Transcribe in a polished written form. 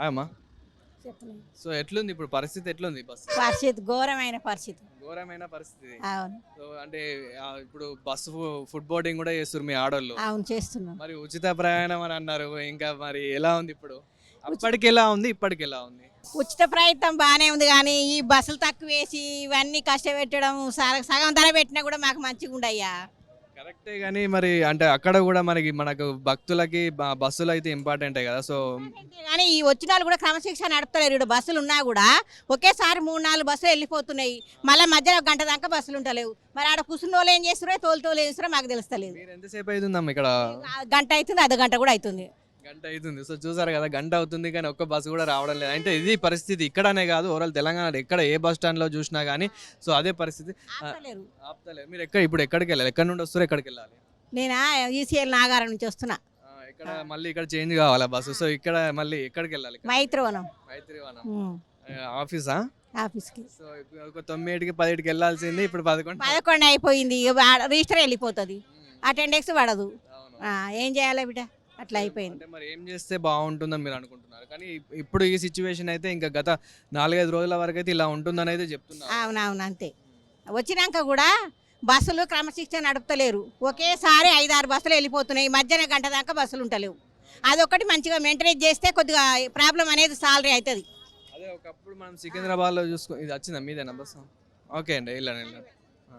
అమ్మా. చెప్పలేదు. సో ఎట్లుంది ఇప్పుడు పరిస్థితి, ఎట్లుంది బస్సు? పరిస్థితి ఘోరమైన పరిస్థితి. ఘోరమైన పరిస్థితి. అవును సో అంటే ఇప్పుడు బస్సు ఫుడ్ బోర్డింగ్ కూడా చేస్తారు మీ ఆడోళ్ళు. అవును చేస్తున్నాం. మరి ఉచిత ప్రయాణం అని అన్నారు, ఇంకా మరి ఎలా ఉంది ఇప్పుడు? అప్పటికి ఎలా ఉంది, ఇప్పటికి ఎలా ఉంది? ఉచిత ప్రయత్నం బాగానే ఉంది కానీ ఈ బస్సులు తక్కువ వేసి ఇవన్నీ కష్టపెట్టడం సగం ధర పెట్టినా కూడా మాకు మంచిగా ఉండయ్యా. కరెక్టే కానీ మరి అంటే అక్కడ కూడా మనకు భక్తులకి బస్సులు అయితే ఇంపార్టెంటే కదా. సో కానీ ఈ వచ్చిన వాళ్ళు కూడా క్రమశిక్షణ నడుపుతలేరు. ఇక్కడ బస్సులు ఉన్నా కూడా ఒకేసారి 3-4 బస్సులు వెళ్ళిపోతున్నాయి. మళ్ళీ మధ్యలో గంట దాకా బస్సులు ఉంటలేవు. మరి ఆడ కూర్చున్న వాళ్ళు ఏం చేస్తున్నారో తోలు ఏం చేస్తున్నారో మాకు తెలుస్తలేదు. మీరు ఎంతసేపు అవుతుందమ్మా ఇక్కడ? గంట అవుతుంది, అర్ధ గంట కూడా అవుతుంది. గంట అవుతుంది. సో చూసారు కదా, గంట అవుతుంది కానీ ఒక్క బస్సు కూడా రావడం లేదు. అంటే ఇది పరిస్థితి ఇక్కడనే కాదు, ఓవరాల్ తెలంగాణ ఎక్కడ ఏ బస్ స్టాండ్లో చూసినా కానీ సో అదే పరిస్థితి. ఆపుతలేరు. ఆపుతలేదు. మీరు ఇప్పుడు ఎక్కడికి వెళ్ళాలి? ఎక్కడి నుండి వస్తారు, ఎక్కడికి వెళ్ళాలి? నేనా ఈసీఎల్ నాగారం నుంచి వస్తున్నా. ఇక్కడ మళ్ళీ ఇక్కడ చేంజ్ కావాలా బస్సు? సో ఇక్కడ మళ్ళీ ఎక్కడికి వెళ్ళాలి? మైత్రివనం మైత్రివనం ఆఫీసా? ఆఫీస్కి. సో ఒక 9-10కి వెళ్ళాల్సింది, ఇప్పుడు 11 అయిపోయింది. రిజిస్టర్ వెళ్ళిపోతుంది, అటెండెక్స్ పడదు. ఏం చేయాలి బిడ్డ, అట్లా అయిపోయింది. అంటే మరి ఏం చేస్తే బాగుంటుందని మీరు అనుకుంటున్నారు? కానీ ఇప్పుడు ఈ సిచ్యువేషన్ అయితే ఇంకా గత 4-5 రోజుల వరకు అయితే ఇలా ఉంటుందని అయితే చెప్తున్నారు. అవునవును అంతే. వచ్చినాక కూడా బస్సులు క్రమశిక్షణ నడుపుతలేరు. ఒకేసారి 5-6 బస్సులు వెళ్ళిపోతున్నాయి. మధ్యాహ్నం గంట దాకా బస్సులు ఉంటలేవు. అదొకటి మంచిగా మెయింటైన్ చేస్తే కొద్దిగా ప్రాబ్లం అనేది సాల్వ్ అవుతుంది. అదే ఒకప్పుడు మనం సికింద్రాబాద్లో చూసుకో. ఇది వచ్చిందా మీదేనా బస్సు? ఓకే అండి, వెళ్ళండి.